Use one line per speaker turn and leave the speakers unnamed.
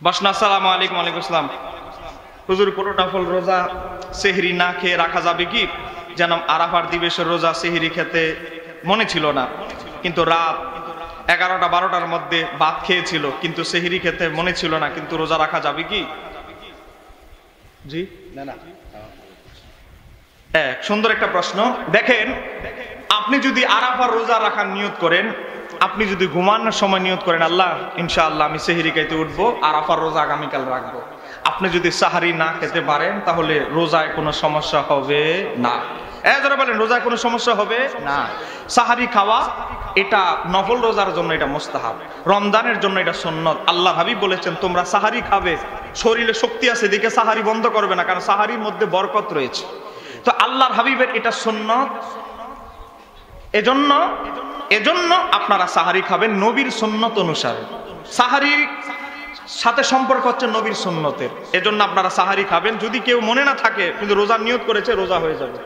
বাসনা আসসালামু আলাইকুম। ওয়ালাইকুম আসসালাম। হুজুর, কোনো নফল রোজা সেহরি না খেয়ে রাখা যাবে কি? যেন আরাফার দিবসের রোজা সেহরি খেতে মনে ছিল না, কিন্তু রাত 11টা-12টার মধ্যে ভাত খেয়েছিল, কিন্তু সেহরি খেতে মনে ছিল না, কিন্তু রোজা রাখা যাবে কি? জি না না, সুন্দর একটা প্রশ্ন। দেখেন, আপনি যদি আরাফার রোজা রাখার নিয়ত করেন, আপনি যদি ঘুমানোর সময় নিয়ত করেন আল্লাহ ইনশাআল্লাহ আমি সেহরি খাইতে উঠবো, আরাফার রোজা আগামীকাল রাখবো, আপনি যদি সাহারি না খেতে পারেন তাহলে রোজায় কোনো সমস্যা হবে না। যারা বলেন রোজায় কোনো সমস্যা হবে না। সাহারি খাওয়া এটা নফল রোজার জন্য এটা মুস্তাহাব, রমজানের জন্য এটা সুন্নত। আল্লাহ হাবিব বলেছেন তোমরা সাহারি খাবে, শরীরে শক্তি আছে দিকে সাহারি বন্ধ করবে না, কারণ সাহারির মধ্যে বরকত রয়েছে। তো আল্লাহর হাবিবের এটা সুন্নত, এজন্য আপনারা সাহারি খাবেন নবীর সুন্নত অনুসারে। সাহারির সাথে সম্পর্ক হচ্ছে নবীর সুন্নতের, এজন্য আপনারা সাহারি খাবেন। যদি কেউ মনে না থাকে কিন্তু রোজার নিয়ত করেছে, রোজা হয়ে যাবে।